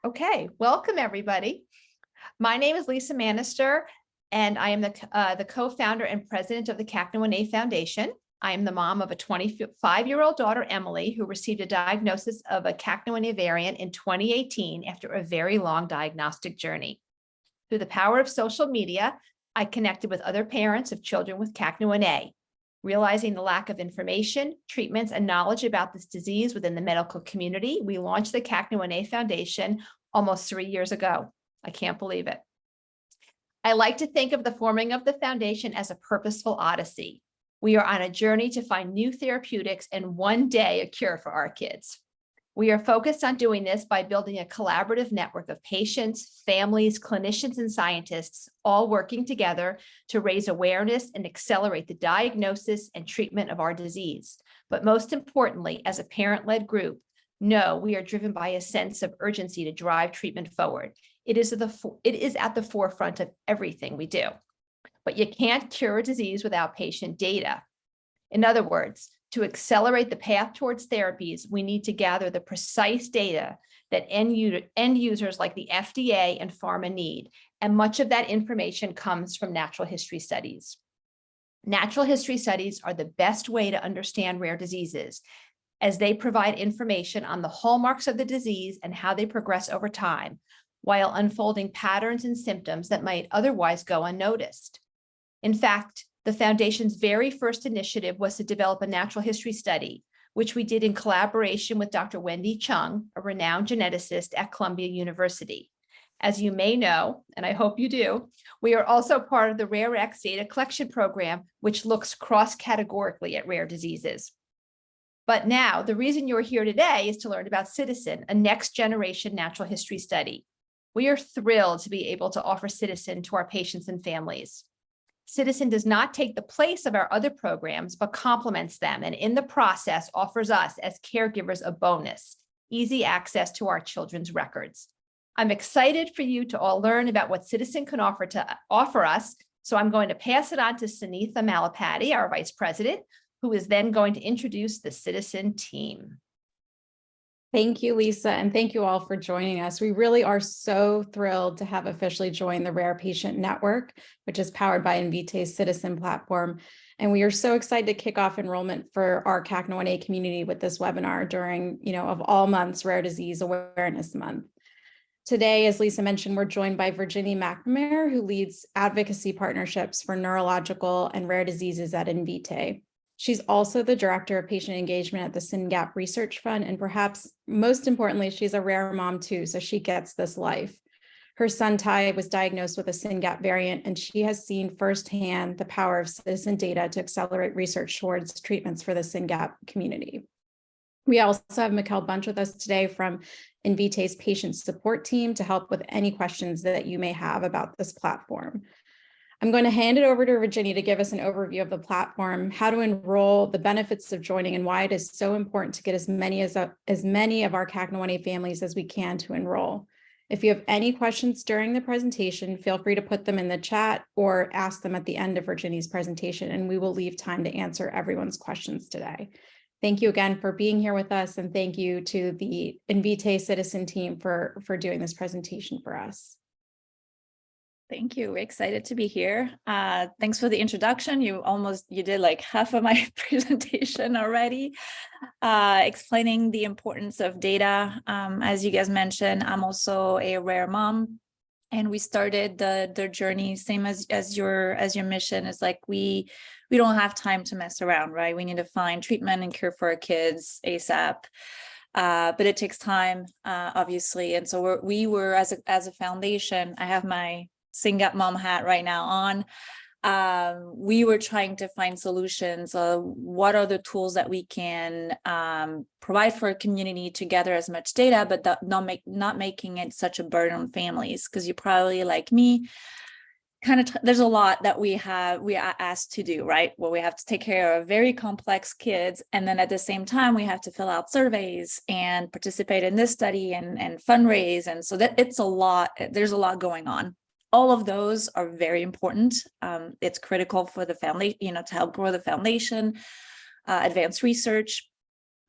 Okay, welcome everybody. My name is Lisa Manister, and I am the co-founder and president of the CACNA1A Foundation. I am the mom of a 25-year-old daughter, Emily, who received a diagnosis of a CACNA1A variant in 2018 after a very long diagnostic journey. Through the power of social media, I connected with other parents of children with CACNA1A. Realizing the lack of information, treatments, and knowledge about this disease within the medical community, we launched the CACNA1A Foundation almost 3 years ago. I can't believe it. I like to think of the forming of the foundation as a purposeful odyssey. We are on a journey to find new therapeutics and one day a cure for our kids. We are focused on doing this by building a collaborative network of patients, families, clinicians, and scientists, all working together to raise awareness and accelerate the diagnosis and treatment of our disease. But most importantly, as a parent-led group, no, we are driven by a sense of urgency to drive treatment forward. It is at the forefront of everything we do. But you can't cure a disease without patient data. In other words, to accelerate the path towards therapies, we need to gather the precise data that end users like the FDA and pharma need, and much of that information comes from natural history studies. Natural history studies are the best way to understand rare diseases, as they provide information on the hallmarks of the disease and how they progress over time, while unfolding patterns and symptoms that might otherwise go unnoticed. In fact, the Foundation's very first initiative was to develop a natural history study, which we did in collaboration with Dr. Wendy Chung, a renowned geneticist at Columbia University. As you may know, and I hope you do, we are also part of the RareX data collection program, which looks cross-categorically at rare diseases. But now, the reason you're here today is to learn about Ciitizen, a next-generation natural history study. We are thrilled to be able to offer Ciitizen to our patients and families. Ciitizen does not take the place of our other programs, but complements them, and in the process offers us as caregivers a bonus, easy access to our children's records. I'm excited for you to all learn about what Ciitizen can offer us, so I'm going to pass it on to Sunitha Malapati, our vice president, who is then going to introduce the Ciitizen team. Thank you, Lisa, and thank you all for joining us. We really are so thrilled to have officially joined the Rare Patient Network, which is powered by Invitae's Ciitizen platform. And we are so excited to kick off enrollment for our CACNA1A community with this webinar during, of all months, Rare Disease Awareness Month. Today, as Lisa mentioned, we're joined by Virginie McNamara, who leads advocacy partnerships for neurological and rare diseases at Invitae. She's also the director of patient engagement at the SYNGAP Research Fund, and perhaps most importantly, she's a rare mom too, so she gets this life. Her son Ty was diagnosed with a SYNGAP variant, and she has seen firsthand the power of Ciitizen data to accelerate research towards treatments for the SYNGAP community. We also have Mikkel Bunch with us today from Invitae's patient support team to help with any questions that you may have about this platform. I'm going to hand it over to Virginie to give us an overview of the platform, how to enroll, the benefits of joining, and why it is so important to get as many of our CACNA1A families as we can to enroll. If you have any questions during the presentation, feel free to put them in the chat or ask them at the end of Virginie's presentation, and we will leave time to answer everyone's questions today. Thank you again for being here with us, and thank you to the Invitae Ciitizen team for doing this presentation for us. Thank you. We're excited to be here. Thanks for the introduction. You did like half of my presentation already, explaining the importance of data. As you guys mentioned, I'm also a rare mom, and we started the journey same as your mission. Is like we don't have time to mess around, right? We need to find treatment and cure for our kids ASAP. But it takes time, obviously, and so we were as a foundation. I have my SYNGAP mom hat right now on. We were trying to find solutions. What are the tools that we can provide for a community to gather as much data, but not making it such a burden on families? Because you probably, like me, there's a lot that we are asked to do, right? Well, we have to take care of very complex kids, and then at the same time we have to fill out surveys and participate in this study and fundraise, and so that it's a lot. There's a lot going on. All of those are very important. It's critical for the family, to help grow the foundation, advance research.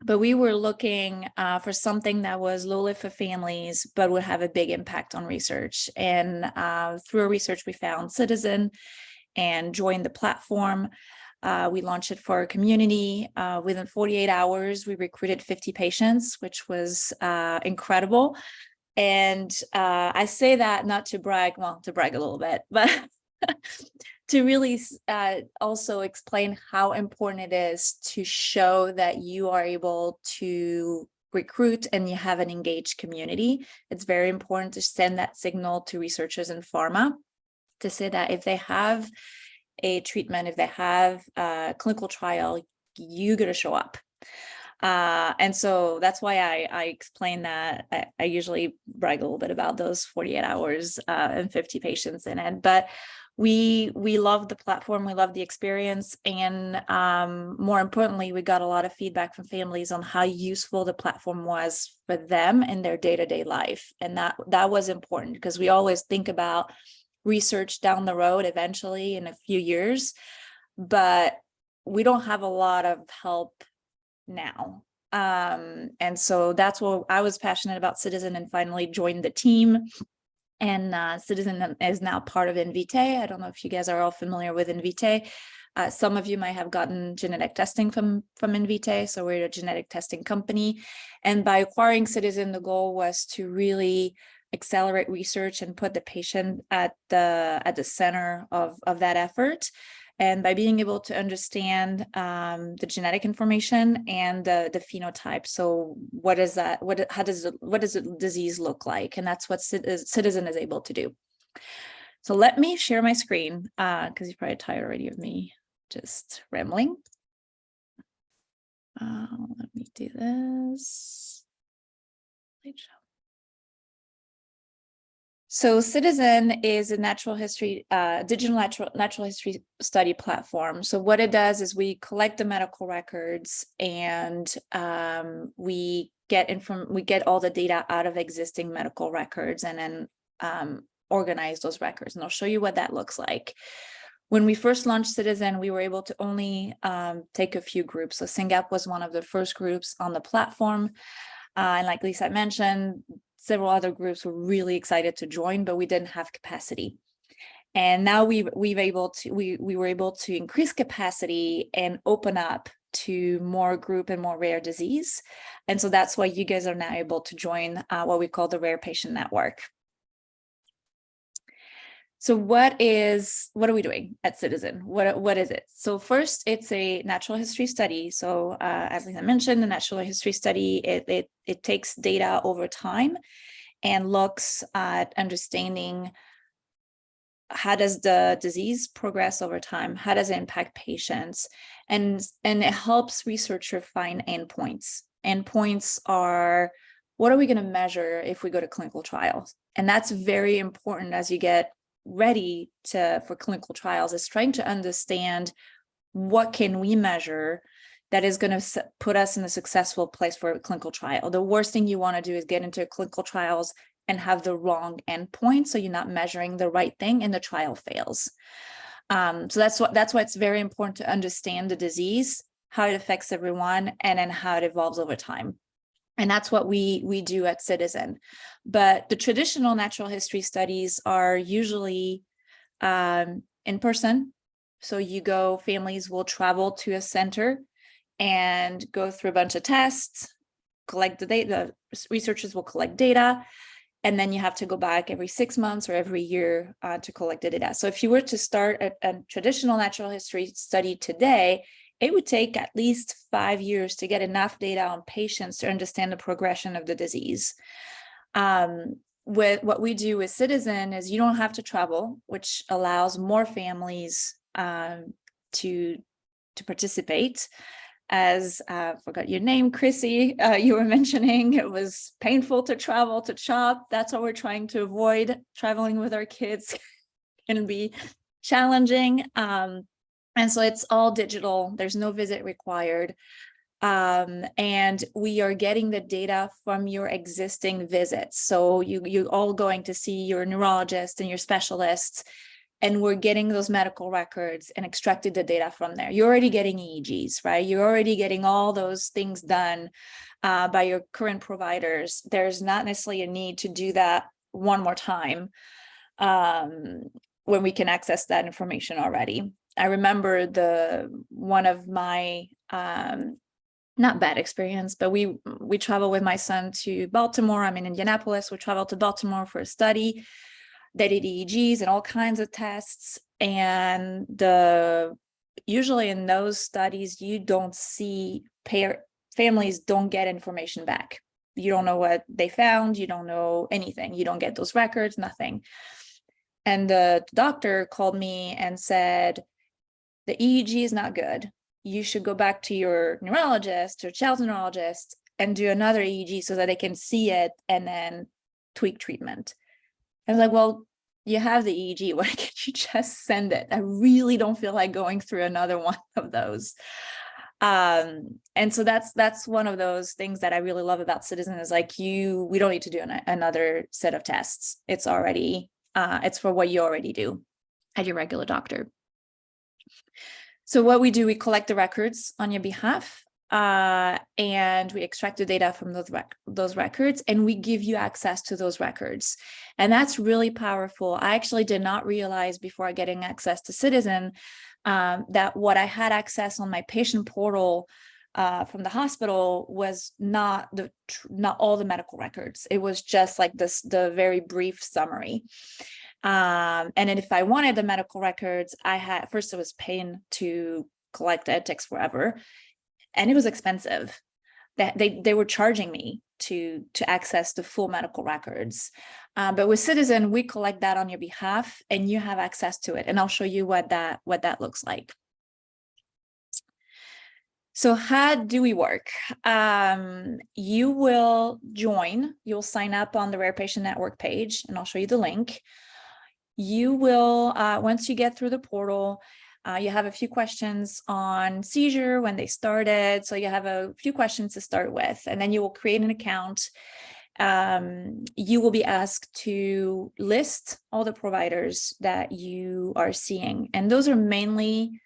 But we were looking for something that was low lift for families, but would have a big impact on research. And through our research, we found Ciitizen and joined the platform. We launched it for our community. Within 48 hours, we recruited 50 patients, which was incredible. And I say that not to brag, well, to brag a little bit, but to really also explain how important it is to show that you are able to recruit and you have an engaged community. It's very important to send that signal to researchers in pharma to say that if they have a treatment, if they have a clinical trial, you got to show up. And so that's why I explain that. I usually brag a little bit about those 48 hours and 50 patients in it, but we love the platform, we love the experience, and more importantly, we got a lot of feedback from families on how useful the platform was for them in their day-to-day life. And that was important, because we always think about research down the road eventually in a few years, but we don't have a lot of help now. And so that's what I was passionate about Ciitizen, and finally joined the team. And Ciitizen is now part of Invitae. I don't know if you guys are all familiar with Invitae. Some of you might have gotten genetic testing from Invitae. So we're a genetic testing company. And by acquiring Ciitizen, the goal was to really accelerate research and put the patient at the center of that effort. And by being able to understand the genetic information and the phenotype, so what is that? What does the disease look like? And that's what Ciitizen is able to do. So let me share my screen, because you're probably tired already of me just rambling. Let me do this. So Ciitizen is a natural history, digital natural history study platform. So what it does is we collect the medical records, and we get all the data out of existing medical records, and then organize those records. And I'll show you what that looks like. When we first launched Ciitizen, we were able to only take a few groups. So SYNGAP was one of the first groups on the platform. And like Lisa mentioned, several other groups were really excited to join, but we didn't have capacity. And now we were able to increase capacity and open up to more group and more rare disease. And so that's why you guys are now able to join what we call the Rare Patient Network. So what are we doing at Ciitizen? What is it? So first, it's a natural history study. So as Lisa mentioned, the natural history study, it takes data over time and looks at understanding how does the disease progress over time? How does it impact patients? And it helps researchers find endpoints. Endpoints are, what are we going to measure if we go to clinical trials? And that's very important as you get ready for clinical trials, is trying to understand what can we measure that is going to put us in a successful place for a clinical trial. The worst thing you want to do is get into clinical trials and have the wrong endpoint, so you're not measuring the right thing and the trial fails. So that's why it's very important to understand the disease, how it affects everyone, and then how it evolves over time. And that's what we do at Ciitizen. But the traditional natural history studies are usually in person. So families will travel to a center and go through a bunch of tests, collect the data, researchers will collect data, and then you have to go back every 6 months or every year to collect the data. So if you were to start a traditional natural history study today, it would take at least 5 years to get enough data on patients to understand the progression of the disease. With what we do with Ciitizen is you don't have to travel, which allows more families to participate. As I forgot your name, Chrissy, you were mentioning it was painful to travel to CHOP. That's what we're trying to avoid. Traveling with our kids can be challenging. And so it's all digital. There's no visit required. And we are getting the data from your existing visits. So you're all going to see your neurologist and your specialists. and we're getting those medical records and extracting the data from there. You're already getting EEGs, right? You're already getting all those things done by your current providers. There's not necessarily a need to do that one more time when we can access that information already. I remember one of my not bad experience, but we traveled with my son to Baltimore. I'm in Indianapolis. We traveled to Baltimore for a study. They did EEGs and all kinds of tests. And usually in those studies, you don't see families don't get information back. You don't know what they found. You don't know anything. You don't get those records, nothing. And the doctor called me and said, the EEG is not good. You should go back to your neurologist or child neurologist and do another EEG so that they can see it and then tweak treatment. I was like, well, you have the EEG. Why can't you just send it? I really don't feel like going through another one of those. And so that's one of those things that I really love about Ciitizen is like we don't need to do another set of tests. It's already, it's for what you already do at your regular doctor. So what we do, we collect the records on your behalf, and we extract the data from those records, and we give you access to those records. And that's really powerful. I actually did not realize before getting access to Ciitizen that what I had access on my patient portal from the hospital was not all the medical records. It was just like the very brief summary. And then if I wanted the medical records, first it was paying to collect it, takes forever, and it was expensive. That they were charging me to access the full medical records. But with Ciitizen, we collect that on your behalf, and you have access to it. And I'll show you what that looks like. So how do we work? You'll sign up on the Rare Patient Network page, and I'll show you the link. You will, once you get through the portal, you have a few questions on seizure, when they started. So you have a few questions to start with, and then you will create an account. You will be asked to list all the providers that you are seeing. And those are mainly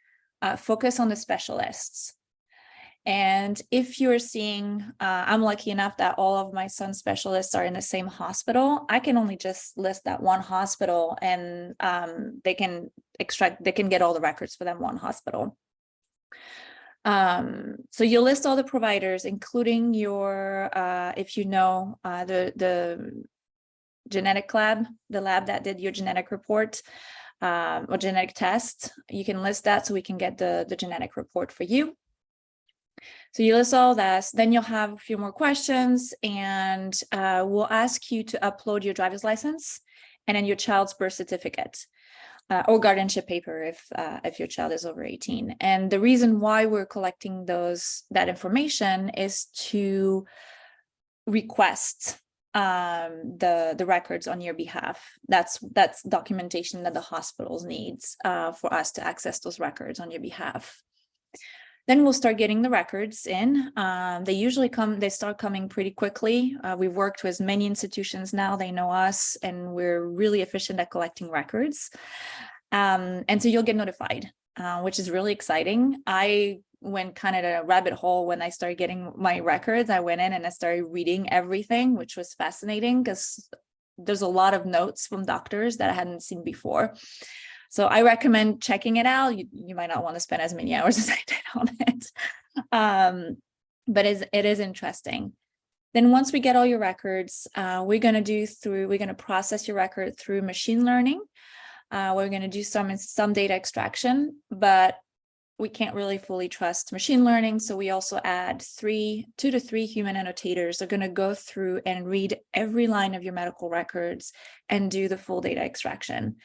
focused on the specialists. And if you're seeing, I'm lucky enough that all of my son's specialists are in the same hospital. I can only just list that one hospital, and they can get all the records for that one hospital. So you'll list all the providers, including your, if you know, the genetic lab, the lab that did your genetic report or genetic test. You can list that so we can get the genetic report for you. So you list all that, then you'll have a few more questions, and we'll ask you to upload your driver's license and then your child's birth certificate or guardianship paper if your child is over 18. And the reason why we're collecting that information is to request the records on your behalf. That's documentation that the hospitals needs for us to access those records on your behalf. Then we'll start getting the records in. They start coming pretty quickly. We've worked with many institutions now, they know us, and we're really efficient at collecting records. And so you'll get notified, which is really exciting. I went kind of a rabbit hole when I started getting my records. I went in and I started reading everything, which was fascinating because there's a lot of notes from doctors that I hadn't seen before. So I recommend checking it out. You might not want to spend as many hours as I did on it, but it is interesting. Then once we get all your records, we're going to process your record through machine learning. We're going to do some data extraction, but we can't really fully trust machine learning. So we also add 2 to 3 human annotators. They're going to go through and read every line of your medical records and do the full data extraction.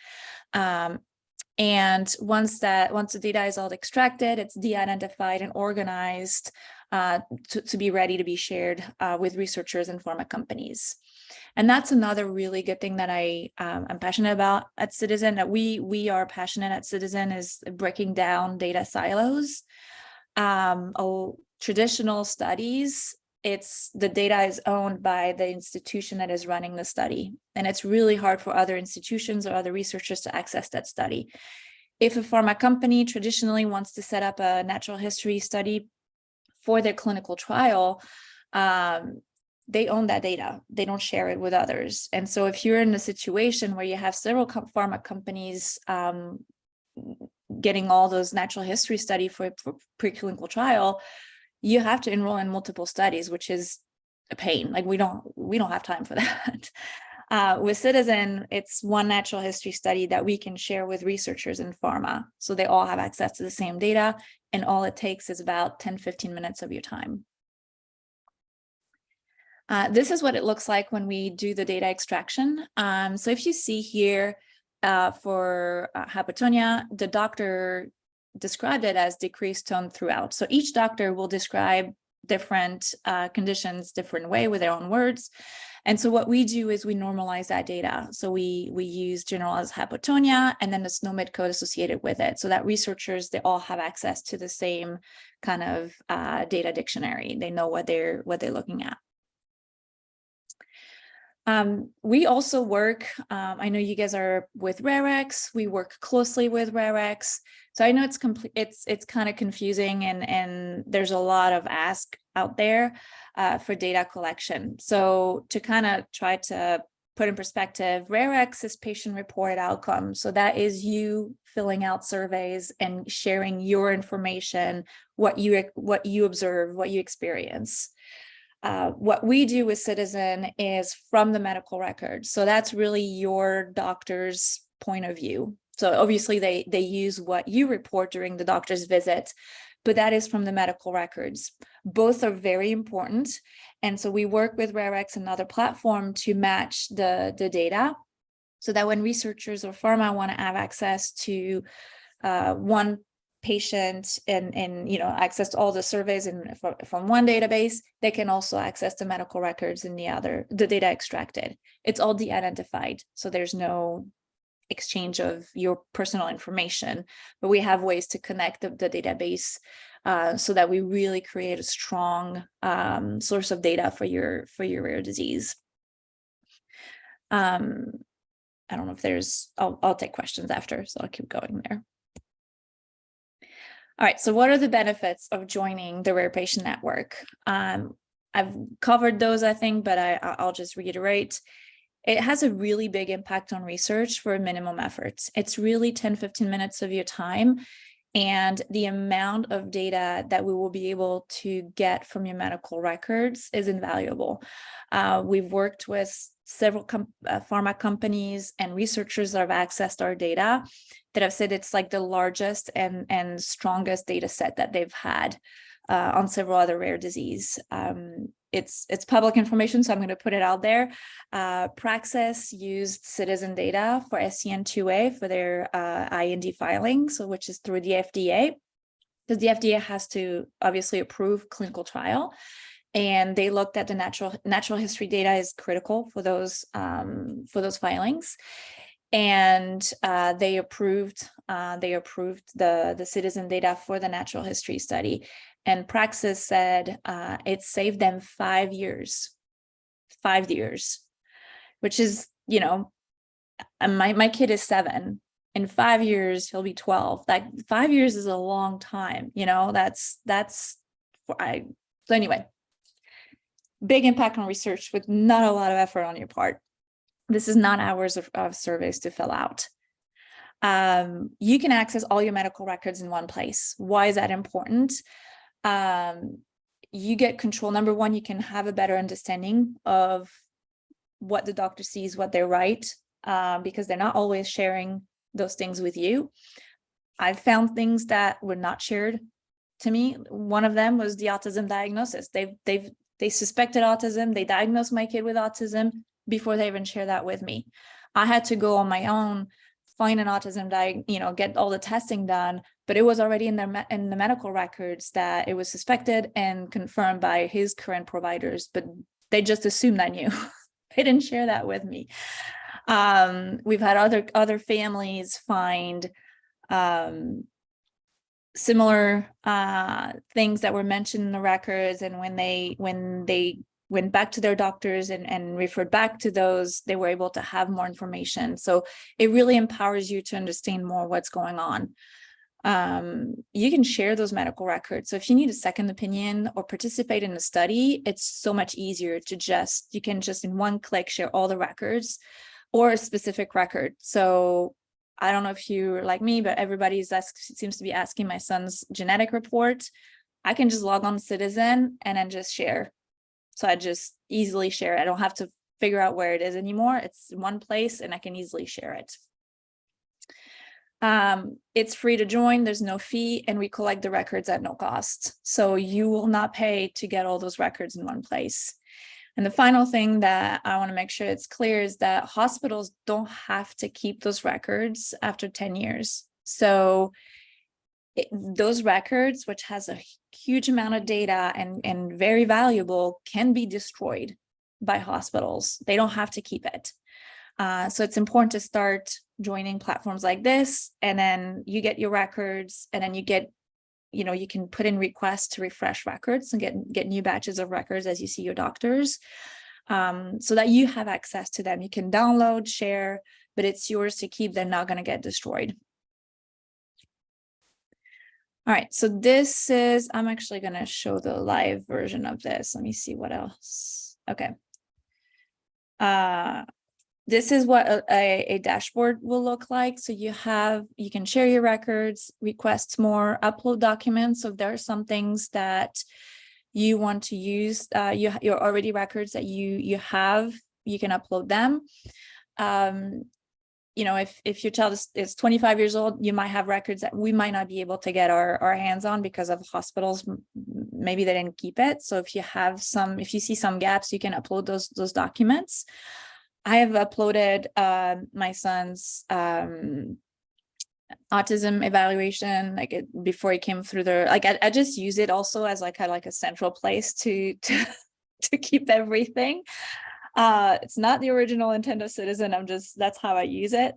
And once the data is all extracted, it's de-identified and organized to be ready to be shared with researchers and pharma companies. And that's another really good thing that I'm passionate about at Ciitizen, that we are passionate at Ciitizen, is breaking down data silos. Traditional studies the data is owned by the institution that is running the study. And it's really hard for other institutions or other researchers to access that study. If a pharma company traditionally wants to set up a natural history study for their clinical trial, they own that data. They don't share it with others. And so if you're in a situation where you have several pharma companies getting all those natural history study for preclinical trial, you have to enroll in multiple studies, which is a pain. Like we don't have time for that. With Ciitizen, it's one natural history study that we can share with researchers in pharma. So they all have access to the same data, and all it takes is about 10-15 minutes of your time. This is what it looks like when we do the data extraction. So if you see here for hypotonia, the doctor described it as decreased tone throughout. So each doctor will describe different conditions different way with their own words. And so what we do is we normalize that data. So we use generalized hypotonia and then the SNOMED code associated with it, so that researchers, they all have access to the same kind of data dictionary. They know what they're looking at. We also work, I know you guys are with RareX, we work closely with RareX. So I know it's kind of confusing and there's a lot of ask out there for data collection. So to kind of try to put in perspective, RareX is patient-reported outcomes. So that is you filling out surveys and sharing your information, what you observe, what you experience. What we do with Ciitizen is from the medical record. So that's really your doctor's point of view. So obviously they use what you report during the doctor's visit, but that is from the medical records. Both are very important. And so we work with RareX, another platform, to match the data so that when researchers or pharma want to have access to one patient and access to all the surveys from one database, they can also access the medical records in the data extracted. It's all de-identified, so there's no exchange of your personal information, but we have ways to connect the database so that we really create a strong source of data for your rare disease. I don't know if there's, I'll take questions after, so I'll keep going there. All right, so what are the benefits of joining the Rare Patient Network? I've covered those, I think, but I'll just reiterate. It has a really big impact on research for minimum efforts. It's really 10-15 minutes of your time, and the amount of data that we will be able to get from your medical records is invaluable. We've worked with several pharma companies and researchers that have accessed our data that have said it's like the largest and strongest data set that they've had on several other rare disease. It's public information, so I'm going to put it out there. Praxis used Ciitizen data for CACNA1A for their IND filing, so which is through the FDA, because the FDA has to obviously approve clinical trial. And they looked at the natural history data is critical for those filings, and they approved the Ciitizen data for the natural history study. And Praxis said it saved them 5 years, which is, my kid is 7. In 5 years he'll be 12. Like 5 years is a long time, so anyway. Big impact on research with not a lot of effort on your part. This is not hours of surveys to fill out. You can access all your medical records in one place. Why is that important? You get control. Number one, you can have a better understanding of what the doctor sees, what they write, because they're not always sharing those things with you. I've found things that were not shared to me. One of them was the autism diagnosis. They suspected autism. They diagnosed my kid with autism before they even share that with me. I had to go on my own, find an autism get all the testing done, but it was already in the medical records that it was suspected and confirmed by his current providers, but they just assumed I knew. They didn't share that with me. We've had other families find similar things that were mentioned in the records, and when they went back to their doctors and referred back to those, they were able to have more information. So it really empowers you to understand more what's going on. You can share those medical records. So if you need a second opinion or participate in a study, it's so much easier to you can just in one click share all the records or a specific record. So I don't know if you're like me, but everybody seems to be asking my son's genetic report. I can just log on to Ciitizen and then just share. So I just easily share it. I don't have to figure out where it is anymore. It's in one place and I can easily share it. It's free to join, there's no fee, and we collect the records at no cost. So you will not pay to get all those records in one place. And the final thing that I want to make sure it's clear is that hospitals don't have to keep those records after 10 years. So those records, which has a huge amount of data and very valuable, can be destroyed by hospitals. They don't have to keep it. So it's important to start joining platforms like this, and then you get your records, and then you get, you can put in requests to refresh records and get new batches of records as you see your doctors, so that you have access to them. You can download, share, but it's yours to keep. They're not going to get destroyed. All right, so this is, I'm actually going to show the live version of this. Let me see what else. Okay. This is what a dashboard will look like. So you can share your records, request more, upload documents. So if there are some things that you want to use, your already records that you have, you can upload them. If your child is 25 years old, you might have records that we might not be able to get our hands on because of hospitals. Maybe they didn't keep it. So if you see some gaps, you can upload those documents. I have uploaded my son's autism evaluation, before he came through I just use it also as like a central place to keep everything. It's not the original intent of Ciitizen. That's how I use it.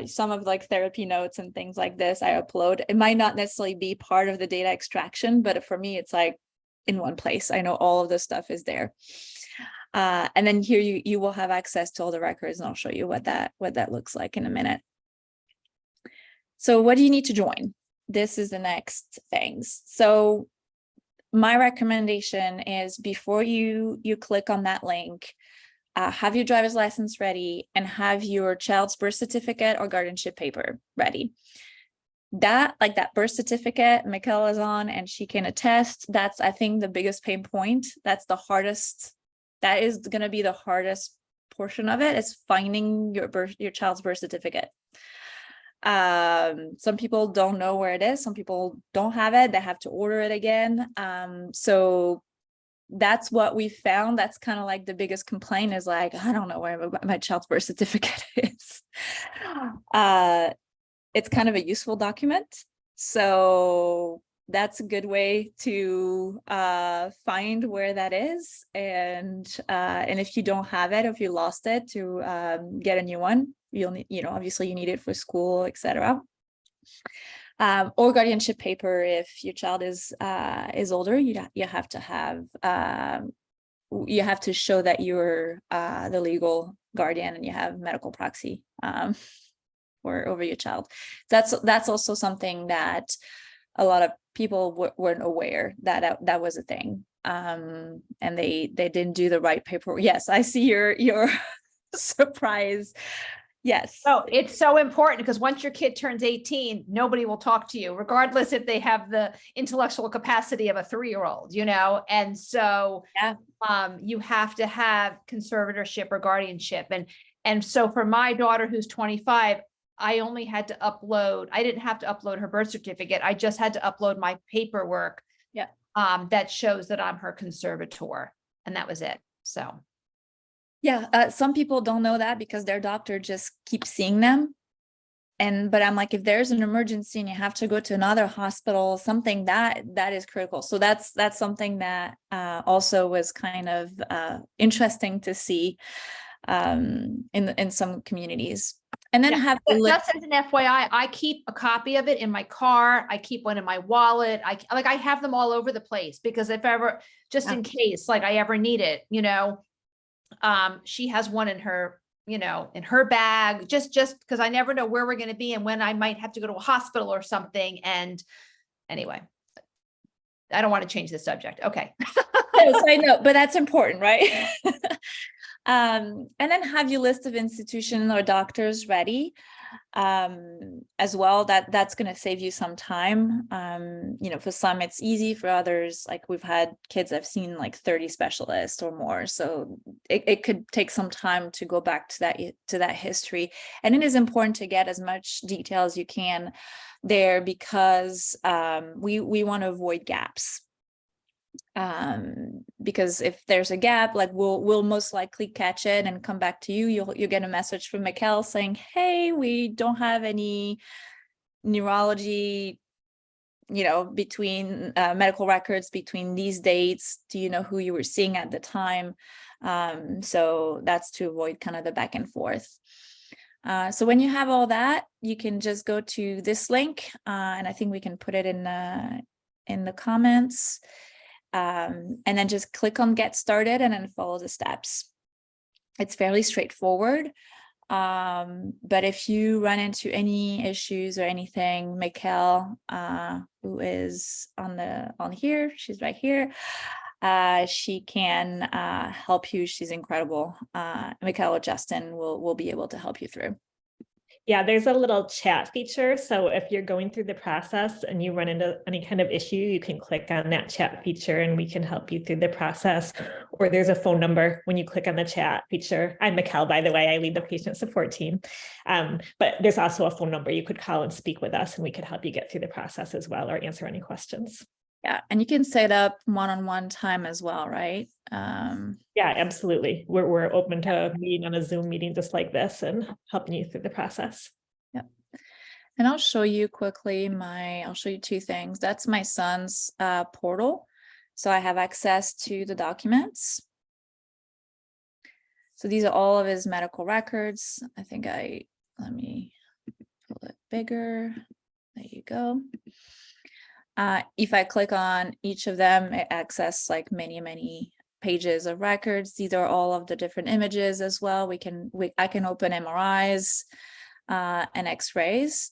Some of therapy notes and things like this I upload. It might not necessarily be part of the data extraction, but for me, it's in one place. I know all of this stuff is there. And then here you will have access to all the records, and I'll show you what that looks like in a minute. So what do you need to join? This is the next things. So my recommendation is before you click on that link, have your driver's license ready and have your child's birth certificate or guardianship paper ready. That birth certificate, Michaela is on and she can attest. That's, I think, the biggest pain point. That's the hardest. That is going to be the hardest portion of it, is finding your child's birth certificate. Some people don't know where it is. Some people don't have it. They have to order it again. So that's what we found. That's kind of the biggest complaint is I don't know where my child's birth certificate is. It's kind of a useful document. So that's a good way to find where that is. And if you don't have it, if you lost it, to get a new one. You'll need, obviously you need it for school, etc. Or guardianship paper. If your child is older, you have to show that you're the legal guardian and you have medical proxy over your child. That's also something that a lot of people weren't aware that was a thing, and they didn't do the right paperwork. Yes, I see your surprise. Yes. Oh, it's so important because once your kid turns 18, nobody will talk to you, regardless if they have the intellectual capacity of a 3-year-old, and so you have to have conservatorship or guardianship. And so for my daughter, who's 25, I only had to upload, I didn't have to upload her birth certificate. I just had to upload my paperwork that shows that I'm her conservator. And that was it. So. Yeah, some people don't know that because their doctor just keeps seeing them. But I'm if there's an emergency and you have to go to another hospital, something that is critical. So that's something that also was kind of interesting to see in some communities. And then Yeah, have but the list. just as an FYI, I keep a copy of it in my car. I keep one in my wallet. I have them all over the place because if ever, just in case, like I ever need it, she has one in her, in her bag, just because I never know where we're going to be and when I might have to go to a hospital or something. And anyway, I don't want to change the subject. Okay. Yes, I know, but that's important, right? And then have your list of institutions or doctors ready as well. That's going to save you some time. For some it's easy, for others, like we've had kids I've seen like 30 specialists or more. So it could take some time to go back to that history. And it is important to get as much detail as you can there because we want to avoid gaps. Because if there's a gap, like we'll most likely catch it and come back to you. You'll get a message from Mikkel saying, hey, we don't have any neurology, between medical records between these dates. Do you know who you were seeing at the time? So that's to avoid kind of the back and forth. So when you have all that, you can just go to this link, and I think we can put it in the comments. And then just click on get started and then follow the steps. It's fairly straightforward. But if you run into any issues or anything, Mikkel, who is on here, she's right here. She can help you. She's incredible. Mikkel or Justin will be able to help you through. Yeah, there's a little chat feature. So if you're going through the process and you run into any kind of issue, you can click on that chat feature and we can help you through the process. Or there's a phone number when you click on the chat feature. I'm Mikkel, by the way, I lead the patient support team. But there's also a phone number you could call and speak with us and we could help you get through the process as well or answer any questions. Yeah, and you can set up one-on-one time as well, right? Yeah, absolutely. We're open to meeting on a Zoom meeting just like this and helping you through the process. Yeah. And I'll show you quickly I'll show you two things. That's my son's portal. So I have access to the documents. So these are all of his medical records. I think let me pull it bigger. There you go. If I click on each of them, it accesses like many pages of records. These are all of the different images as well. I can open MRIs and X-rays,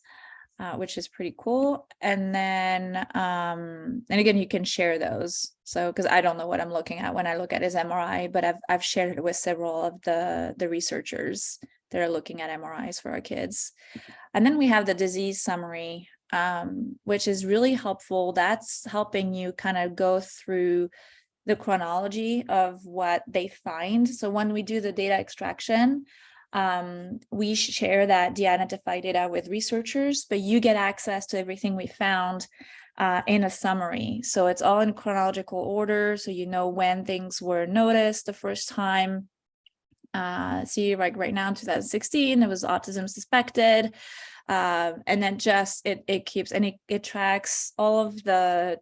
which is pretty cool. And then, and again, you can share those. So, because I don't know what I'm looking at when I look at his MRI, but I've shared it with several of the researchers that are looking at MRIs for our kids. And then we have the disease summary, which is really helpful. That's helping you kind of go through the chronology of what they find. So when we do the data extraction, we share that de-identified data with researchers, but you get access to everything we found in a summary. So it's all in chronological order. So you know when things were noticed the first time. See, like right now in 2016, there was autism suspected. And then just it keeps and it tracks all of the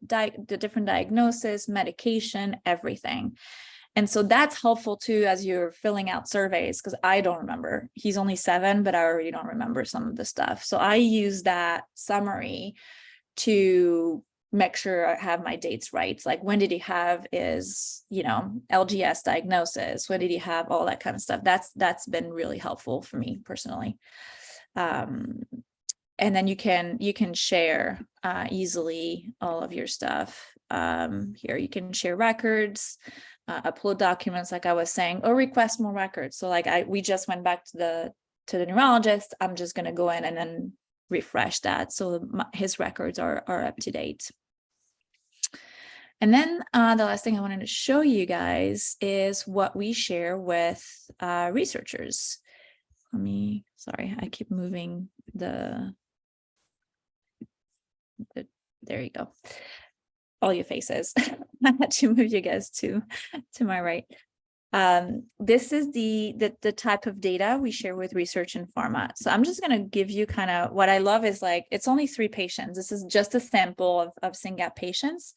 different diagnosis, medication, everything. And so that's helpful too as you're filling out surveys, because I don't remember. He's only 7, but I already don't remember some of the stuff. So I use that summary to make sure I have my dates right. It's like, when did he have his, LGS diagnosis? When did he have all that kind of stuff? That's been really helpful for me personally. And then you can share easily all of your stuff. Here you can share records, upload documents, like I was saying, or request more records. So like we just went back to the neurologist. I'm just going to go in and then refresh that so his records are up to date. And then the last thing I wanted to show you guys is what we share with researchers. Sorry, I keep moving there you go. All your faces. I had to move you guys to my right. This is the type of data we share with research and pharma. So I'm just going to give you kind of what I love is like, it's only 3 patients. This is just a sample of SYNGAP patients,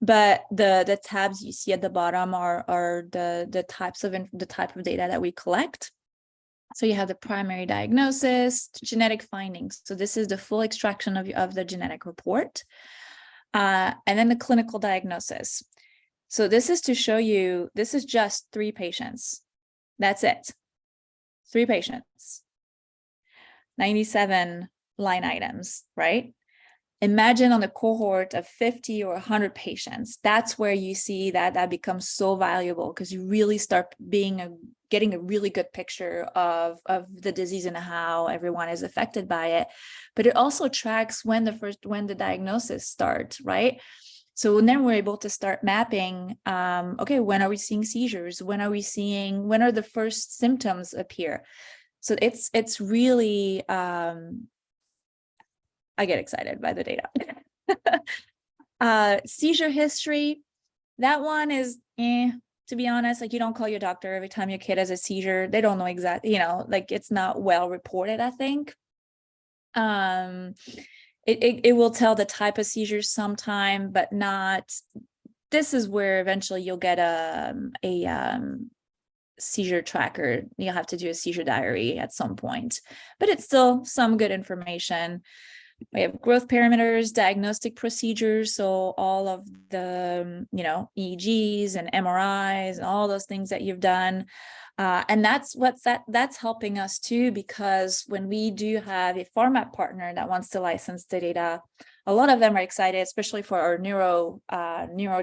but the tabs you see at the bottom are the type of data that we collect. So you have the primary diagnosis, genetic findings. So this is the full extraction of the genetic report. And then the clinical diagnosis. So this is to show you, this is just 3 patients. That's it. 3 patients. 97 line items, right? Imagine on a cohort of 50 or 100 patients. That's where you see that becomes so valuable, because you really start getting a really good picture of the disease and how everyone is affected by it. But it also tracks when the diagnosis starts, right? So then we're able to start mapping, okay, when are we seeing seizures? When are the first symptoms appear? So it's really, I get excited by the data. Seizure history, that one is, to be honest, like, you don't call your doctor every time your kid has a seizure. They don't know exactly, like, it's not well reported, I think. It will tell the type of seizure sometime, but not. This is where eventually you'll get a seizure tracker. You'll have to do a seizure diary at some point, but it's still some good information. We have growth parameters, diagnostic procedures, so all of the EEGs and MRIs and all those things that you've done. And that's helping us too, because when we do have a pharma partner that wants to license the data, a lot of them are excited, especially for our neuro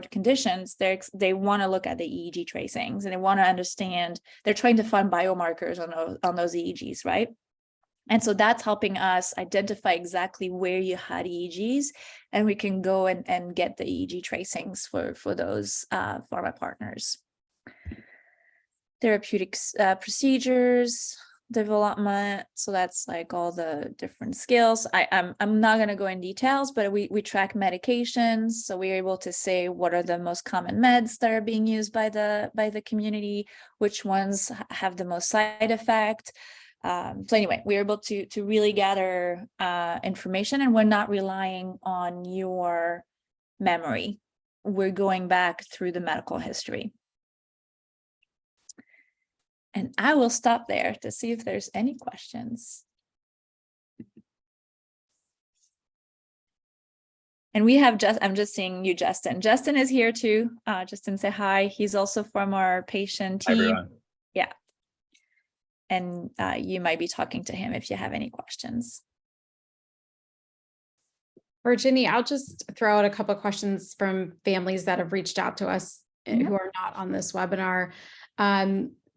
conditions. They want to look at the EEG tracings, and they want to understand. They're trying to find biomarkers on those EEGs, right? And so that's helping us identify exactly where you had EEGs, and we can go and get the EEG tracings for those pharma partners. Therapeutics procedures, development. So that's like all the different skills. I'm not going to go in details, but we track medications. So we're able to say what are the most common meds that are being used by the community, which ones have the most side effect. So anyway, we're able to really gather information, and we're not relying on your memory. We're going back through the medical history. And I will stop there to see if there's any questions. And we have I'm just seeing you, Justin. Justin is here too. Justin, say hi. He's also from our patient team. Hi, everyone. Yeah. And you might be talking to him if you have any questions. Virginie, I'll just throw out a couple of questions from families that have reached out to us who are not on this webinar.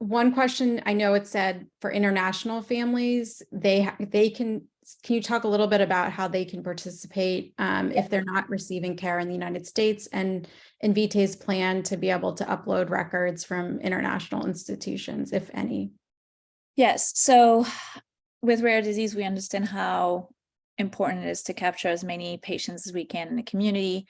One question, I know it said for international families, can you talk a little bit about how they can participate if they're not receiving care in the United States, and Invitae's plan to be able to upload records from international institutions, if any? Yes. So with rare disease, we understand how important it is to capture as many patients as we can in the community.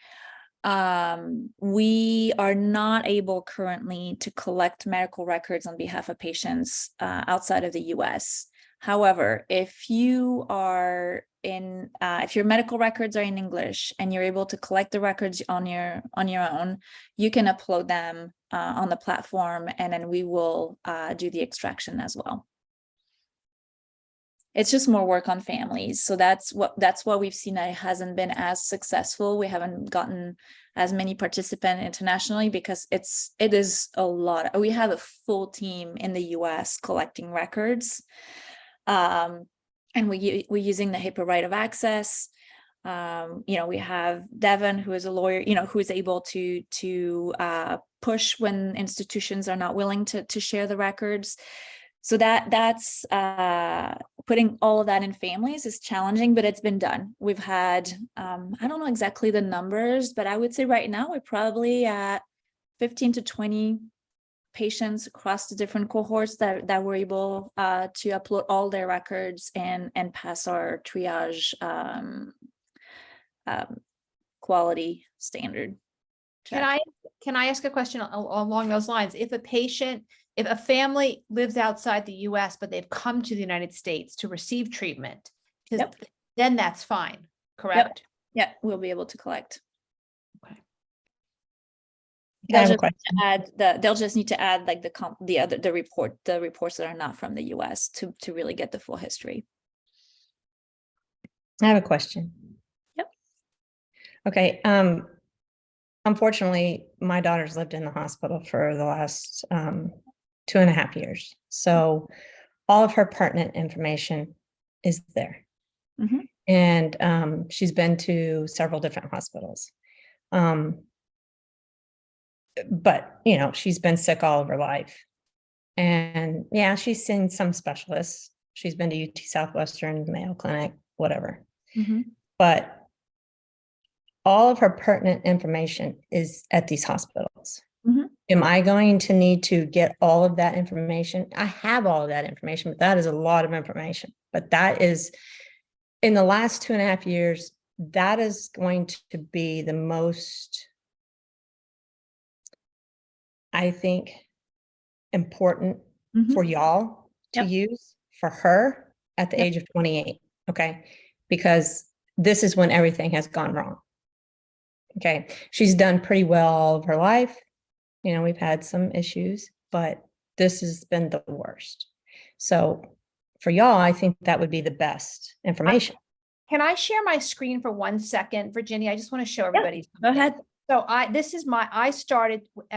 We are not able currently to collect medical records on behalf of patients outside of the US. However, if your medical records are in English and you're able to collect the records on your own, you can upload them on the platform, and then we will do the extraction as well. It's just more work on families. So that's what we've seen that it hasn't been as successful. We haven't gotten as many participants internationally because it is a lot. We have a full team in the US collecting records. And we're using the HIPAA right of access. We have Devin, who is a lawyer, who is able to push when institutions are not willing to share the records. So that's putting all of that in families is challenging, but it's been done. We've had, I don't know exactly the numbers, but I would say right now we're probably at 15 to 20 patients across the different cohorts that were able to upload all their records and pass our triage quality standard. Can I ask a question along those lines? If a family lives outside the US, but they've come to the United States to receive treatment, then that's fine, correct? Yeah, we'll be able to collect. Okay. I have a question. They'll just need to add like the reports that are not from the US to really get the full history. I have a question. Yep. Okay. Unfortunately, my daughter's lived in the hospital for the last 2.5 years. So all of her pertinent information is there. Mhm. And she's been to several different hospitals. But, you know, she's been sick all of her life. And yeah, she's seen some specialists. She's been to UT Southwestern, Mayo Clinic, whatever. Mhm. But all of her pertinent information is at these hospitals. Mhm. Am I going to need to get all of that information? I have all of that information, but that is a lot of information. But that is, in the last 2.5 years, that is going to be the most, I think, important Mhm. for y'all to Yep. use for her at the Yep. age of 28. Okay. Because this is when everything has gone wrong. Okay. She's done pretty well all of her life. You know, we've had some issues, but this has been the worst. So for y'all, I think that would be the best information. Can I share my screen for 1 second, Virginia? I just want to show everybody. Go something. ahead. So I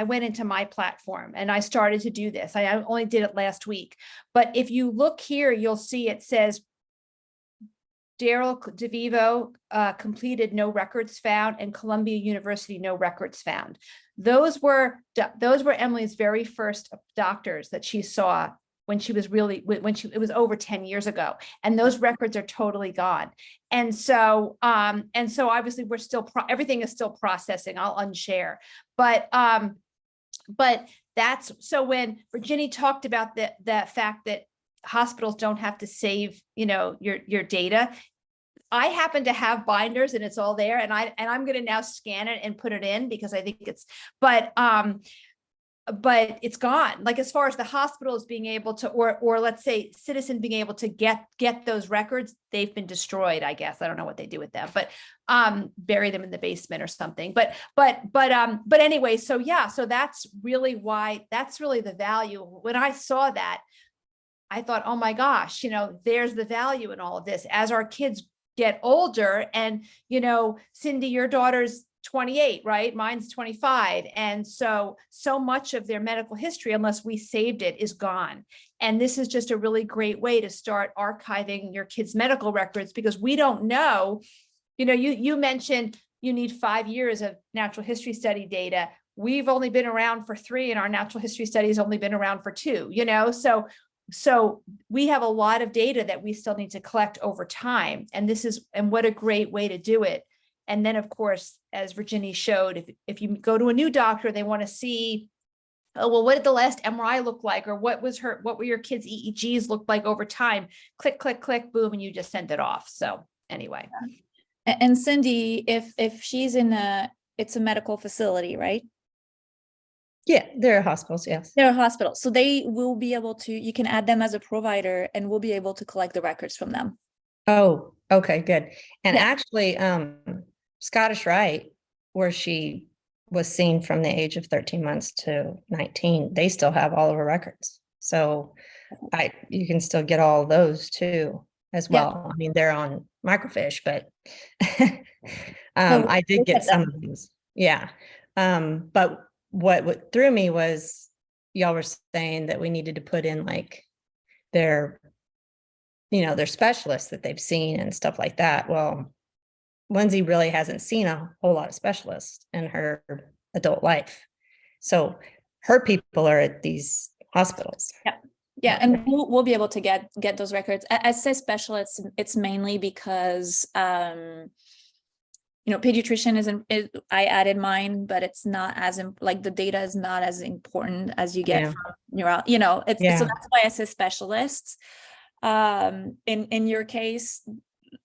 went into my platform and I started to do this. I only did it last week. But if you look here, you'll see it says Daryl DeVivo completed no records found, and Columbia University no records found. Those were Emily's very first doctors that she saw when she was it was over 10 years ago, and those records are totally gone. And so obviously we're still everything is still processing. I'll unshare, but that's, so when Virginia talked about the fact that hospitals don't have to save, you know, your data, I happen to have binders and it's all there, and I'm going to now scan it and put it in because I think it's, but it's gone. Like, as far as the hospitals being able to, or let's say Ciitizen being able to get those records, they've been destroyed, I guess. I don't know what they do with them, but bury them in the basement or something. But anyway, so yeah, so that's really the value. When I saw that, I thought, oh my gosh, you know, there's the value in all of this as our kids get older. And, you know, Cindy, your daughter's 28, right? Mine's 25. And so much of their medical history, unless we saved it, is gone. And this is just a really great way to start archiving your kids' medical records, because we don't know, you know, you mentioned you need 5 years of natural history study data. We've only been around for 3, and our natural history study has only been around for 2, you know, so we have a lot of data that we still need to collect over time. And what a great way to do it. And then, of course, as Virginia showed, if you go to a new doctor, they want to see, oh, well, what did the last MRI look like? Or what were your kids' EEGs look like over time? Click, click, click, boom, and you just send it off. So anyway. And Cindy, if she's it's a medical facility, right? Yeah, there are hospitals. Yes. They're a hospital. So they will be able to, you can add them as a provider and we'll be able to collect the records from them. Oh, okay, good. And Yeah. actually, Scottish Rite, where she was seen from the age of 13 months to 19, they still have all of her records. So you can still get all of those too, as well. I mean, they're on microfiche, but I did get some of these. Yeah. But what threw me was y'all were saying that we needed to put in like their specialists that they've seen and stuff like that. Well, Lindsay really hasn't seen a whole lot of specialists in her adult life. So her people are at these hospitals. Yeah. Yeah. And we'll be able to get those records. I say specialists, it's mainly because, pediatrician I added mine, but it's not as like the data is not as important as you get from neuro, so that's why I say specialists. In your case,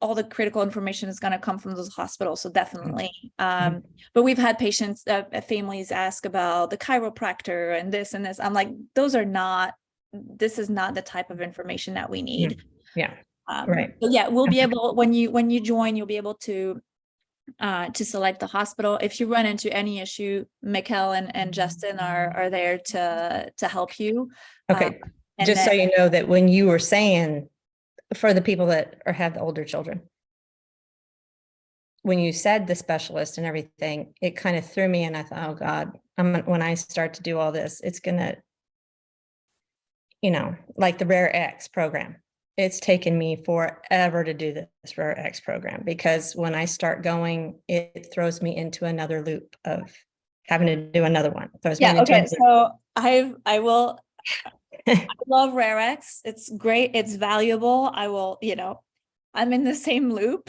all the critical information is going to come from those hospitals. So definitely. But we've had patients, families ask about the chiropractor and this and this. I'm like, this is not the type of information that we need. Yeah. Right. But yeah, we'll be able, when you join, you'll be able to to select the hospital. If you run into any issue, Mikkel and Justin are there to help you. Okay, And just so then- you know that when you were saying for the people that have the older children, when you said the specialist and everything, it kind of threw me and I thought, oh God, when I start to do all this, it's gonna, like the Rare X program. It's taken me forever to do this Rare X program because when I start going, it throws me into another loop of having to do another one. Yeah, okay. So I love Rare X. It's great. It's valuable. I'm in the same loop.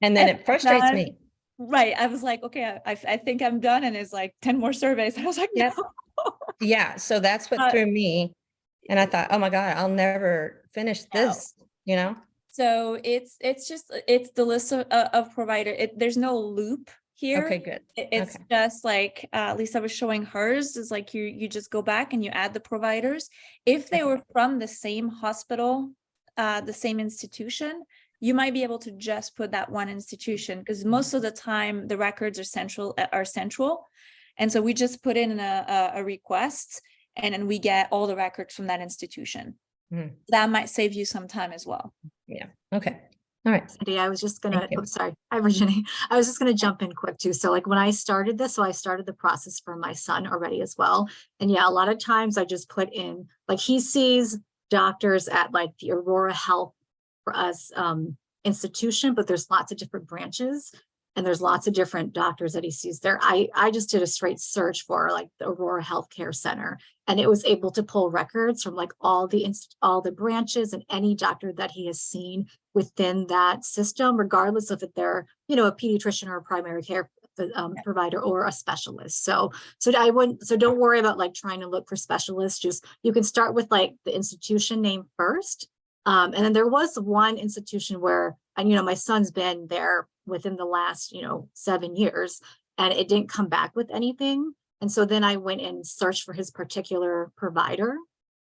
And then it frustrates me. Right. I was like, okay, I think I'm done. And it's like 10 more surveys. And I was like, Yep. no. Yeah. So that's what threw me. And I thought, oh my God, I'll never finish this, So it's the list of provider. There's no loop here. Okay, good. It's Okay. just like Lisa was showing hers is like you just go back and you add the providers. If they were from the same hospital, the same institution, you might be able to just put that one institution because most of the time the records are central. And so we just put in a request and then we get all the records from that institution. That might save you some time as well. Yeah. Okay. All right. Cindy, I was just gonna, Thank you. sorry. Hi, Virginie. I was just gonna jump in quick too. So like when I started this, so I started the process for my son already as well. And yeah, a lot of times I just put in, like he sees doctors at like the Aurora Health for us institution, but there's lots of different branches and there's lots of different doctors that he sees there. I just did a straight search for like the Aurora Healthcare Center, and it was able to pull records from like all the branches and any doctor that he has seen within that system, regardless of if they're, a pediatrician or a primary care provider or a specialist. So don't worry about like trying to look for specialists. Just, you can start with like the institution name first. And then there was one institution where, and my son's been there within the last, 7 years, and it didn't come back with anything. And so then I went and searched for his particular provider.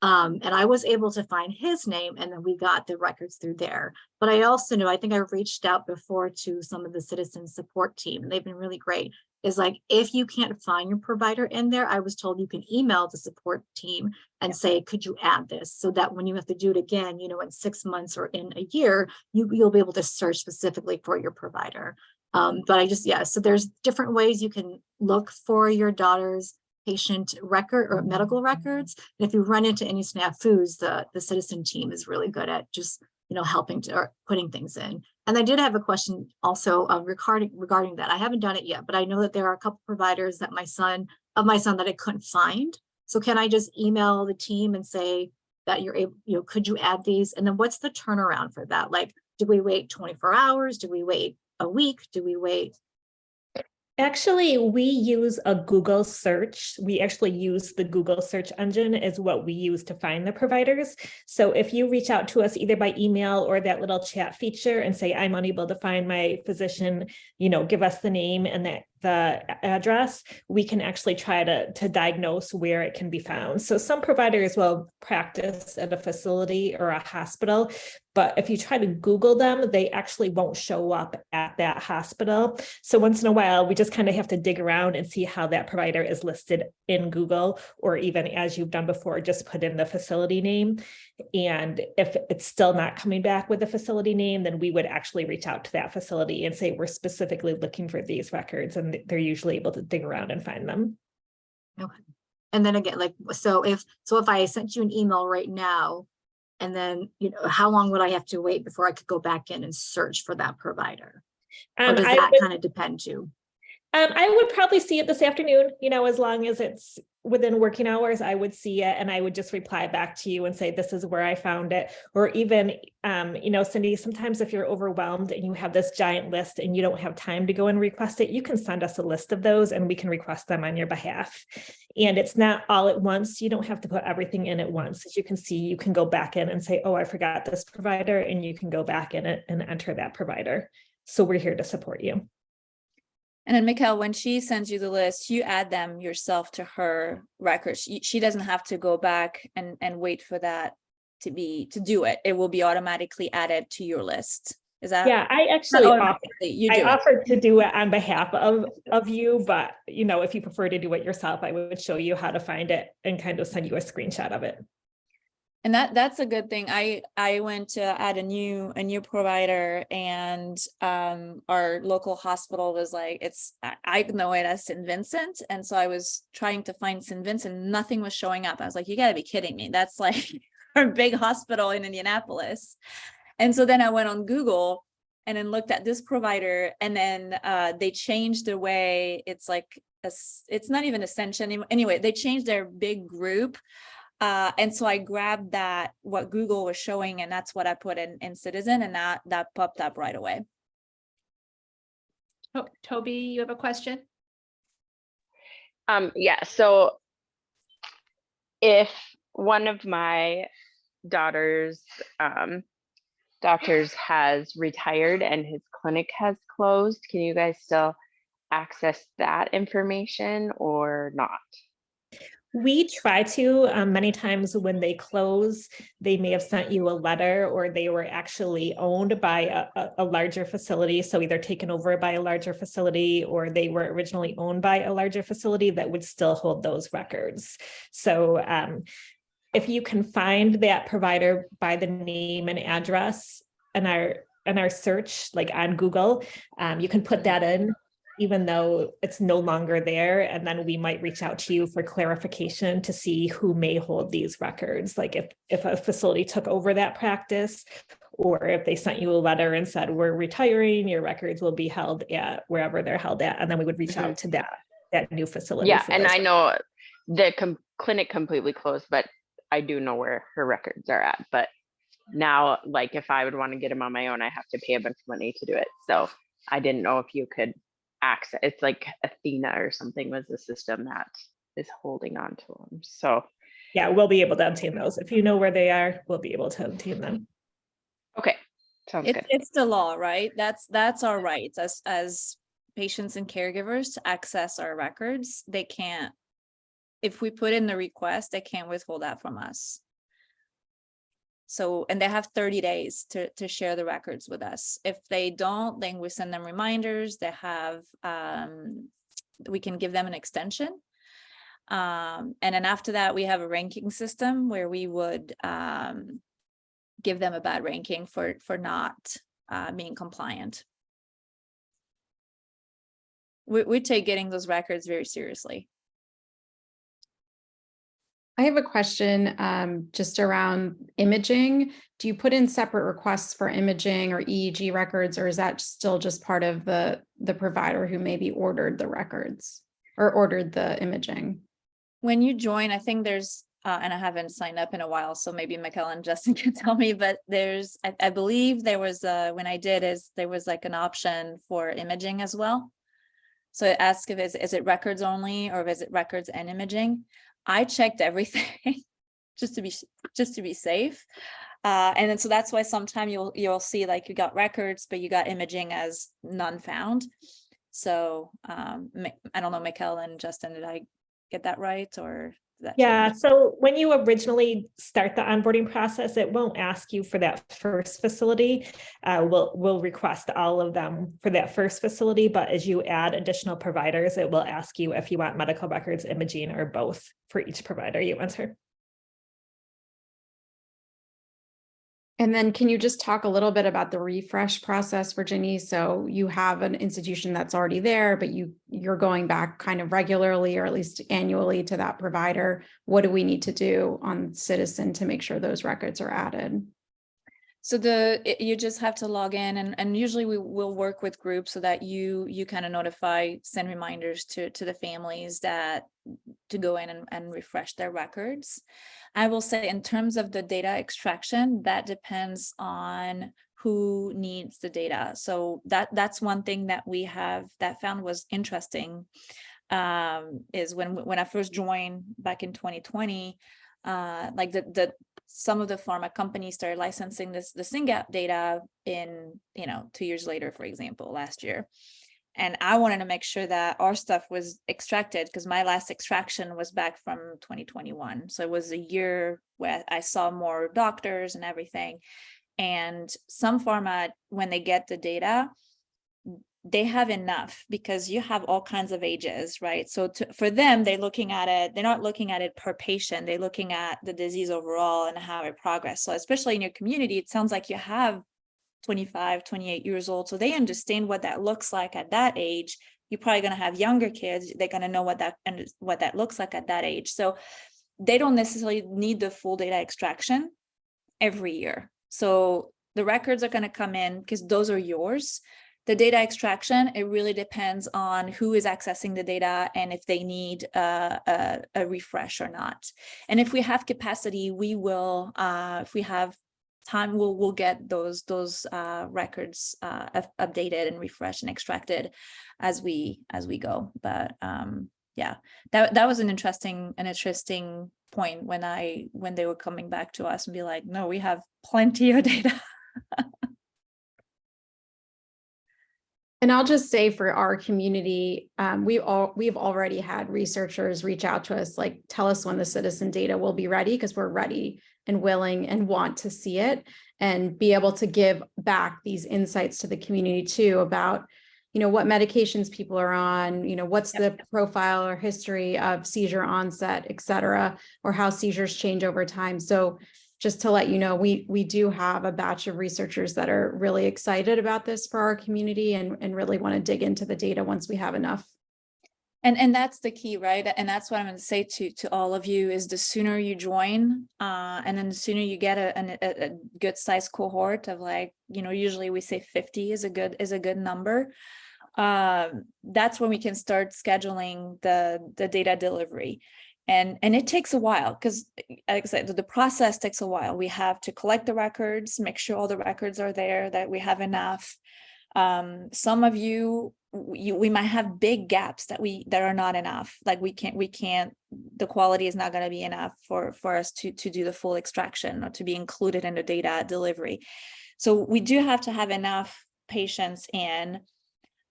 And I was able to find his name, and then we got the records through there. But I also know, I think I reached out before to some of the citizen support team, and they've been really great. Is like, if you can't find your provider in there, I was told you can email the support team and say, could you add this? So that when you have to do it again, in 6 months or in a year, you'll be able to search specifically for your provider. But so there's different ways you can look for your daughter's patient record or medical records. And if you run into any snafus, the citizen team is really good at just, helping or putting things in. And I did have a question also regarding that. I haven't done it yet, but I know that there are a couple providers that my son that I couldn't find. So can I just email the team and say that you're able, could you add these? And then what's the turnaround for that? Like, do we wait 24 hours? Do we wait a week? Do we wait? Actually, we use a Google search. We actually use the Google search engine is what we use to find the providers. So if you reach out to us either by email or that little chat feature and say, I'm unable to find my physician, give us the name and the address, we can actually try to diagnose where it can be found. So some providers will practice at a facility or a hospital, but if you try to Google them, they actually won't show up at that hospital. So once in a while, we just kind of have to dig around and see how that provider is listed in Google, or even as you've done before, just put in the facility name. And if it's still not coming back with the facility name, then we would actually reach out to that facility and say, we're specifically looking for these records, and they're usually able to dig around and find them. Okay. And then again, like, so if I sent you an email right now, and then, how long would I have to wait before I could go back in and search for that provider? Or does that kind of depend too? I would probably see it this afternoon, as long as it's within working hours, I would see it and I would just reply back to you and say, this is where I found it. Or even, Cindy, sometimes if you're overwhelmed and you have this giant list and you don't have time to go and request it, you can send us a list of those and we can request them on your behalf. And it's not all at once. You don't have to put everything in at once. As you can see, you can go back in and say, oh, I forgot this provider, and you can go back in it and enter that provider. So we're here to support you. And then Mikkel, when she sends you the list, you add them yourself to her records. She doesn't have to go back and wait for that to do it. It will be automatically added to your list. Is that? Yeah, I actually You I do it. offered to do it on behalf of you, but you know, if you prefer to do it yourself, I would show you how to find it and kind of send you a screenshot of it. And that's a good thing. I went to add a new provider, and our local hospital was like, I know it as St. Vincent, and so I was trying to find St. Vincent, nothing was showing up. I was like, you got to be kidding me. That's like our big hospital in Indianapolis. And so then I went on Google and then looked at this provider, and then they changed the way it's like it's not even Ascension anyway. They changed their big group. And so I grabbed that, what Google was showing, and that's what I put in Ciitizen, and that popped up right away. Toby, you have a question? Yeah, so if one of my daughter's doctors has retired and his clinic has closed, can you guys still access that information or not? We try to, many times when they close, they may have sent you a letter, or they were actually owned by a larger facility. So either taken over by a larger facility, or they were originally owned by a larger facility that would still hold those records. So if you can find that provider by the name and address in our search, like on Google, you can put that in, even though it's no longer there. And then we might reach out to you for clarification to see who may hold these records. Like if a facility took over that practice, or if they sent you a letter and said, we're retiring, your records will be held at wherever they're held at. And then we would reach out to that new facility. Yeah, and I know the clinic completely closed, but I do know where her records are at. But now, like if I would want to get them on my own, I have to pay a bunch of money to do it. So I didn't know if you could access, it's like Athena or something was the system that is holding on to them. So yeah, we'll be able to obtain those. If you know where they are, we'll be able to obtain them. okay, sounds good. It's the law, right? That's our rights as patients and caregivers to access our records. They can't, if we put in the request, they can't withhold that from us. So, and they have 30 days to share the records with us. If they don't, then we send them reminders. They have, we can give them an extension. And then after that, we have a ranking system where we would give them a bad ranking for not being compliant. We take getting those records very seriously. I have a question just around imaging. Do you put in separate requests for imaging or EEG records, or is that still just part of the provider who maybe ordered the records or ordered the imaging? When you join, I think there's, and I haven't signed up in a while, so maybe Michaela and Justin can tell me, but there's, I believe there was, when I did, there was like an option for imaging as well. So it asks if is it records only, or is it records and imaging? I checked everything just to be safe. And then so that's why sometimes you'll see like you got records, but you got imaging as none found. So I don't know, Michaela and Justin, did I get that right, or that yeah, change? so when you originally start the onboarding process, it won't ask you for that first facility. We'll request all of them for that first facility, but as you add additional providers, it will ask you if you want medical records, imaging, or both for each provider you enter. And then can you just talk a little bit about the refresh process, Virginie? So you have an institution that's already there, but you're going back kind of regularly, or at least annually, to that provider. What do we need to do on Ciitizen to make sure those records are added? So you just have to log in, and usually we will work with groups so that you kind of send reminders to the families that to go in and refresh their records. I will say in terms of the data extraction, that depends on who needs the data. So that's one thing that we have that found was interesting, is when I first joined back in 2020, like some of the pharma companies started licensing the SYNGAP data in, 2 years later, for example, last year. And I wanted to make sure that our stuff was extracted, because my last extraction was back from 2021. So it was a year where I saw more doctors and everything. And some pharma, when they get the data, they have enough because you have all kinds of ages, right? So for them, they're looking at it, they're not looking at it per patient, they're looking at the disease overall and how it progressed. So especially in your community, it sounds like you have 25, 28 years old. So they understand what that looks like at that age. You're probably going to have younger kids. They're going to know what that looks like at that age. So they don't necessarily need the full data extraction every year. So the records are going to come in because those are yours. The data extraction, it really depends on who is accessing the data and if they need a refresh or not. And if we have capacity, we will, if we have time, we'll get those records updated and refreshed and extracted as we go. But yeah, that was an interesting point when they were coming back to us and be like, no, we have plenty of data. And I'll just say for our community, we've already had researchers reach out to us, like, tell us when the citizen data will be ready, because we're ready and willing and want to see it and be able to give back these insights to the community too about, what medications people are on, what's the profile or history of seizure onset, et cetera, or how seizures change over time. So just to let you know, we do have a batch of researchers that are really excited about this for our community and really want to dig into the data once we have enough. And that's the key, right? And that's what I'm going to say to all of you is the sooner you join, and then the sooner you get a good size cohort of, like, usually we say 50 is a good number. That's when we can start scheduling the data delivery. And it takes a while because, like I said, the process takes a while. We have to collect the records, make sure all the records are there, that we have enough. Some of we might have big gaps that are not enough. Like we can't, the quality is not going to be enough for us to do the full extraction or to be included in the data delivery. So we do have to have enough patients in.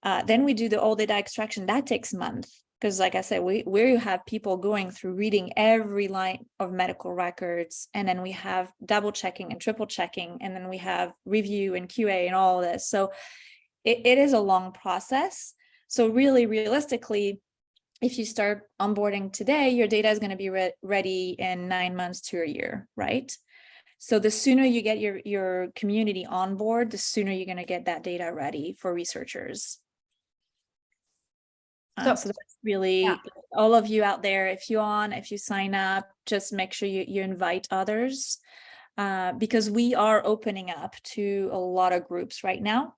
Then we do the all data extraction. That takes months. Because, like I said, we have people going through reading every line of medical records, and then we have double checking and triple checking, and then we have review and QA and all of this. So it is a long process. So really, realistically, if you start onboarding today, your data is going to be ready in 9 months to a year, right? So the sooner you get your community on board, the sooner you're going to get that data ready for researchers. So that's really all of you out there. If you sign up, just make sure you invite others, because we are opening up to a lot of groups right now.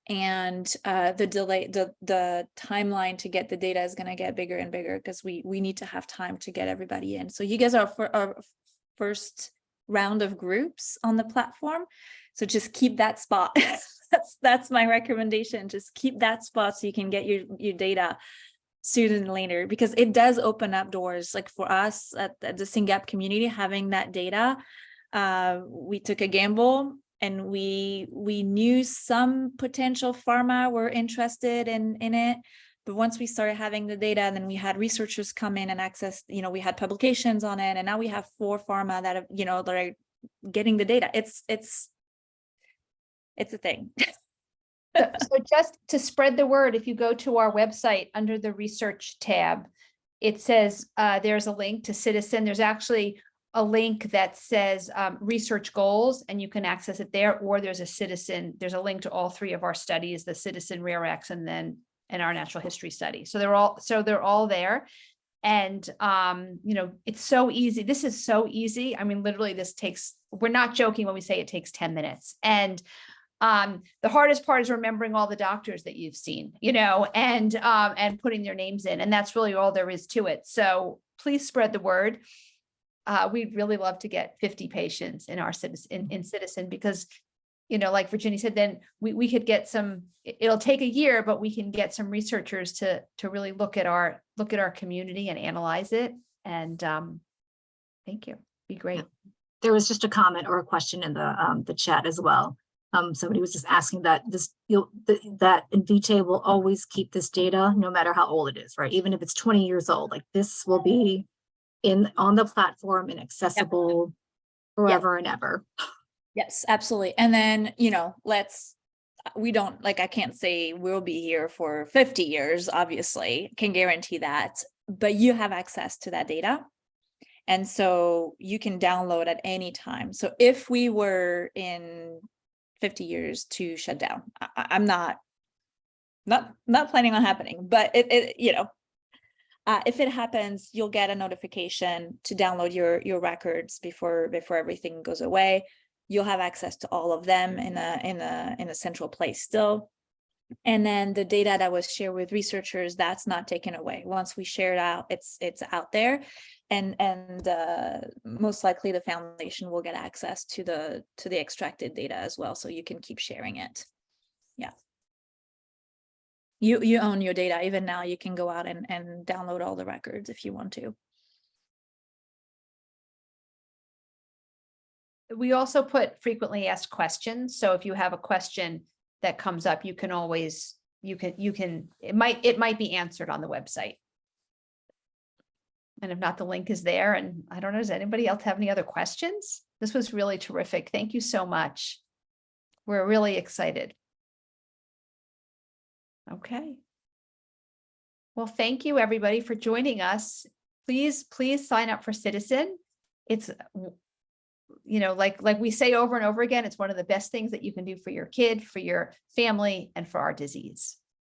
And the timeline to get the data is going to get bigger and bigger because we need to have time to get everybody in. So you guys are for our first round of groups on the platform. So just keep that spot. That's my recommendation. Just keep that spot so you can get your data sooner than later, because it does open up doors. Like for us at the SYNGAP community, having that data, we took a gamble and we knew some potential pharma were interested in it. But once we started having the data, and then we had researchers come in and access, we had publications on it, and now we have 4 pharma that have, that are getting the data. It's a thing. So just to spread the word, if you go to our website under the research tab, it says there's a link to Ciitizen. There's actually a link that says research goals, and you can access it there, or there's a Ciitizen. There's a link to all 3 of our studies, the Ciitizen RareX and our natural history study. So they're all there. And, it's so easy. This is so easy. I mean, literally we're not joking when we say it takes 10 minutes. And the hardest part is remembering all the doctors that you've seen, and putting their names in. And that's really all there is to it. So please spread the word. We'd really love to get 50 patients in our Ciitizen, because, like Virginia said, then we could get it'll take a year, but we can get some researchers to really look at our community and analyze it. And thank you. Be great. There was just a comment or a question in the chat as well. Somebody was just asking that that Invitae will always keep this data no matter how old it is, right? Even if it's 20 years old, like this will be on the platform and accessible forever and ever. Yes, absolutely. And then, we don't, like, I can't say we'll be here for 50 years, obviously, can guarantee that, but you have access to that data. And so you can download at any time. So if we were in 50 years to shut down, I'm not planning on happening, but if it happens, you'll get a notification to download your records before everything goes away. You'll have access to all of them in a central place still. And then the data that was shared with researchers, that's not taken away. Once we share it out, it's out there, and most likely the foundation will get access to the extracted data as well, so you can keep sharing it. Yeah. You own your data. Even now, you can go out and download all the records if you want to. We also put frequently asked questions. So if you have a question that comes up, you can always, it might be answered on the website. And if not, the link is there. And I don't know, does anybody else have any other questions? This was really terrific. Thank you so much. We're really excited. Okay. Well, thank you everybody for joining us. Please sign up for Ciitizen. It's, like we say over and over again, it's one of the best things that you can do for your kid, for your family, and for our disease.